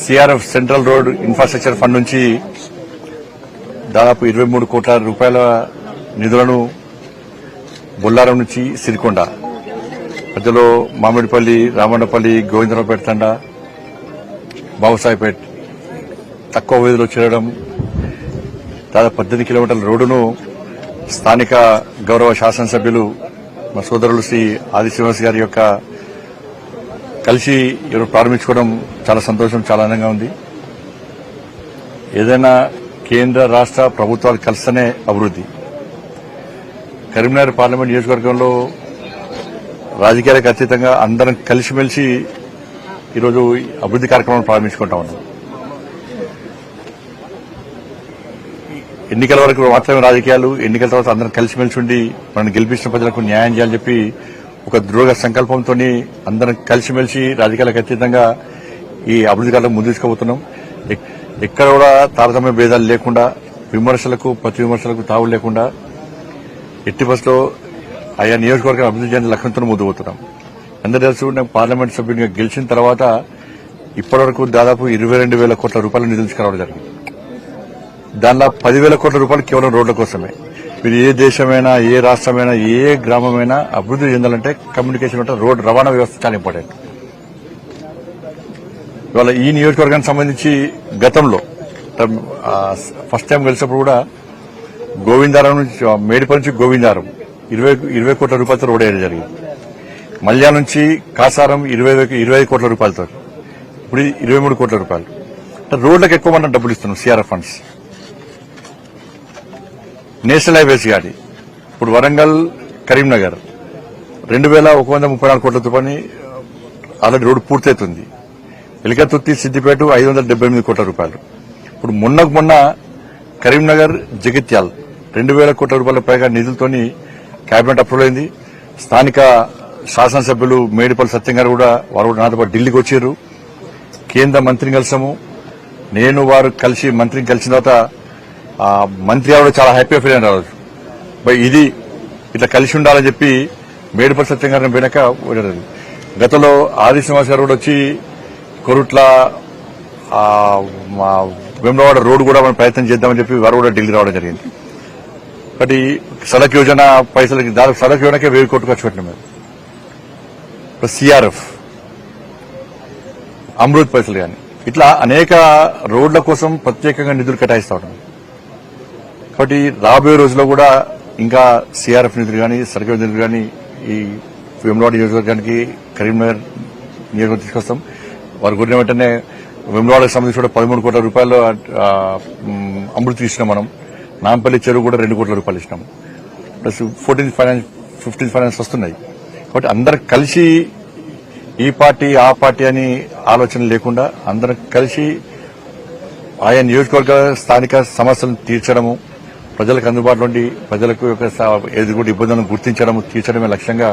CRF central road infrastructure fund నుంచి దాదాపు 23 కోట్ల రూపాయల నిధులను బొల్లారం నుంచి సిరికొండ మధ్యలో మామిడిపల్లి, రామన్నపల్లి, గోవిందరావుపేట తండా, బాబుసాయిపేట్ తక్కువ వ్యవధిలో చేరడం, దాదాపు 18 కిలోమీటర్ల రోడ్డును స్థానిక గౌరవ శాసనసభ్యులు మా సోదరులు శ్రీ ఆది శ్రీనివాస్ గారి యొక్క కలిసి ప్రారంభించుకోవడం చాలా సంతోషం, చాలా ఆనందంగా ఉంది. ఏదైనా కేంద్ర రాష్ట ప్రభుత్వాలు కలిస్తేనే అభివృద్ది. కరీంనగర్ పార్లమెంట్ నియోజకవర్గంలో రాజకీయాలకు అతీతంగా అందరం కలిసిమెలిసి ఈరోజు అభివృద్ది కార్యక్రమాలను ప్రారంభించుకుంటా ఉన్నాం. ఎన్నికల వరకు మాత్రమే రాజకీయాలు, ఎన్నికల తర్వాత అందరం కలిసిమెలిసి ఉండి మనం గెలిపించిన ప్రజలకు న్యాయం చేయాలని చెప్పి ఒక దృఢ సంకల్పంతో అందరం కలిసిమెలిసి రాజకీయాలకు అతీతంగా ఈ అభివృద్ది కార్యక్రమం ముందు తీసుకుపోతున్నాం. ఎక్కడ కూడా తారతమ్య భేదాలు లేకుండా, విమర్శలకు ప్రతి విమర్శలకు తావు లేకుండా ఎట్టి బస్సులో ఆయా నియోజకవర్గం అభివృద్ది చేయాలని లక్ష్యంతో ముందు పోతున్నాం. అందరూ తెలుసు, నేను పార్లమెంట్ సభ్యునిగా గెలిచిన తర్వాత ఇప్పటివరకు దాదాపు 22,000 కోట్ల రూపాయలు నిధులు తీసుకురావడం జరిగింది. దానిలో 10,000 కోట్ల రూపాయలు కేవలం రోడ్ల కోసమే. మీరు ఏ దేశమైనా, ఏ రాష్టమైనా, ఏ గ్రామమైనా అభివృద్ది చెందాలంటే కమ్యూనికేషన్ అంటే రోడ్ రవాణా వ్యవస్థ చాలా ఇంపార్టెంట్. ఇవాళ ఈ నియోజకవర్గానికి సంబంధించి గతంలో ఫస్ట్ టైం కలిసినప్పుడు కూడా గోవిందారం నుంచి మేడిపల్లి నుంచి గోవిందారం 20 కోట్ల రూపాయలతో రోడ్ వేయడం జరిగింది. మల్యా నుంచి కాసారం 25 కోట్ల రూపాయలతో, ఇప్పుడు 23 కోట్ల రూపాయలు. రోడ్లకు ఎక్కువ మనం డబ్బులు ఇస్తున్నాం సిఆర్ఎఫ్ ఫండ్స్. నేషనల్ హైవేస్ గాడి ఇప్పుడు వరంగల్ కరీంనగర్ 2,134 కోట్ల రూపాయలు ఆల్రెడీ రోడ్డు పూర్తవుతుంది. ఎలికతుర్తి సిద్దిపేట 578 కోట్ల రూపాయలు. ఇప్పుడు మొన్న కరీంనగర్ జగిత్యాల్ 2,000 కోట్ల రూపాయల పైగా నిధులతోని కేబినెట్ అప్రూవల్ అయింది. స్థానిక శాసనసభ్యులు మేడిపల్లి సత్యం గారు కూడా వారు కూడా నాతో పాటు ఢిల్లీకి వచ్చారు. కేంద్ర మంత్రిని కలిసాము. నేను వారు కలిసి మంత్రిని కలిసిన తర్వాత మంత్రి ఆవిడ చాలా హ్యాపీగా ఫీల్ అయిన రోజు ఇది ఇట్లా కలిసి ఉండాలని చెప్పి మేడిపల్లి సత్యం గారిని పోయినాక గతంలో ఆది శ్రీనివాస్ గారు కూడా వచ్చి కొరుట్ల వేములవాడ రోడ్డు కూడా మనం ప్రయత్నం చేద్దామని చెప్పి వారు కూడా ఢిల్లీ రావడం జరిగింది. కాబట్టి సడక్ యోజన పైసలకి దాదాపు సడక్ యోజనకే 1000 కోట్లు ఖర్చు పెట్టినాం మేము. సిఆర్ఎఫ్, అమృత్ పైసలు కానీ ఇట్లా అనేక రోడ్ల కోసం ప్రత్యేకంగా నిధులు కేటాయిస్తా ఉన్నాం. కాబట్టి రాబోయే రోజుల్లో కూడా ఇంకా సిఆర్ఎఫ్ నిధులు కానీ, సడక్ నిధులు కానీ ఈ వేములవాడ నియోజకవర్గానికి, కరీంనగర్ నియోజకవర్గం తీసుకొస్తాం. వారు కోరిన వెంటనే వేములవాడకు సంబంధించి కూడా 13 కోట్ల రూపాయలు అమృత్ ఇచ్చినాం. మనం నాంపల్లి చెరువు కూడా 2 కోట్ల రూపాయలు ఇచ్చినాం. ప్లస్ 15 ఫైనాన్స్ వస్తున్నాయి. కాబట్టి అందరం కలిసి ఈ పార్టీ ఆ పార్టీ అని ఆలోచన లేకుండా అందరం కలిసి ఆయా నియోజకవర్గ స్థానిక సమస్యలను తీర్చడము, ప్రజలకు అందుబాటులో ఉండి ప్రజలకు ఎదుగుడు ఇబ్బందులను గుర్తించడం, తీర్చడమే లక్ష్యంగా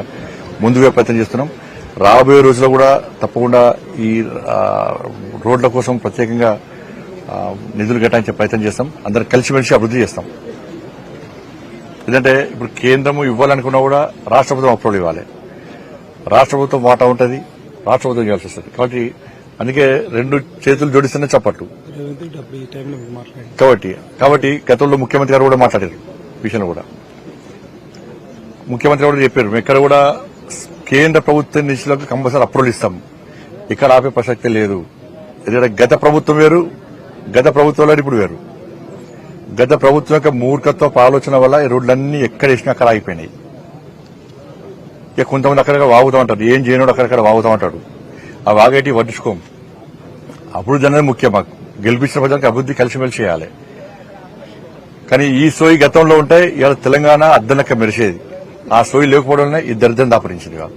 ముందుగా ప్రయత్నం చేస్తున్నాం. రాబోయే రోజుల్లో కూడా తప్పకుండా ఈ రోడ్ల కోసం ప్రత్యేకంగా నిధులు కేటాయించే ప్రయత్నం చేస్తాం. అందరం కలిసిమెలిసి అభివృద్ది చేస్తాం. ఎందుకంటే ఇప్పుడు కేంద్రము ఇవ్వాలనుకున్నా కూడా రాష్ట్ర ప్రభుత్వం అప్రూవల్ ఇవ్వాలి. రాష్ట్ర ప్రభుత్వం వాటా ఉంటుంది, రాష్ట్ర ప్రభుత్వం చేయాల్సి వస్తుంది. కాబట్టి అందుకే 2 చేతులు జోడిస్తేనే చప్పట్లు. కాబట్టి గతంలో ముఖ్యమంత్రి గారు కూడా మాట్లాడారు విషయంలో కూడా. ముఖ్యమంత్రి కూడా చెప్పారు, ఎక్కడ కూడా కేంద్ర ప్రభుత్వ నిధులకు కంపల్సరీ అప్రూవల్ ఇస్తాం, ఇక్కడ ఆపే ప్రసక్తే లేదు. ఎందుకంటే గత ప్రభుత్వం వేరు, గత ప్రభుత్వంలో ఇప్పుడు వేరు. గత ప్రభుత్వం యొక్క మూర్ఖత్వపు ఆలోచన వల్ల ఈ రోడ్లన్నీ ఎక్కడ వేసినా అక్కడ ఆగిపోయినాయి. ఇక కొంతమంది అక్కడక్కడ వాగుతామంటారు, ఏం చేయనోడు అక్కడక్కడ వాగుతామంటాడు. ఆ వాగేటి పట్టించుకోం. అభివృద్ధి అనేది ముఖ్యం. మాకు గెలిపించిన ప్రజలకు అభివృద్ధి కలిసిమెలిసి చేయాలి. కానీ ఈ సోయి గతంలో ఉంటే ఇవాళ తెలంగాణ అద్దనక్క మెరిసేది. ఆ సోయి లేకపోవడం ఈ దరిద్రం దాపరించింది కాదు.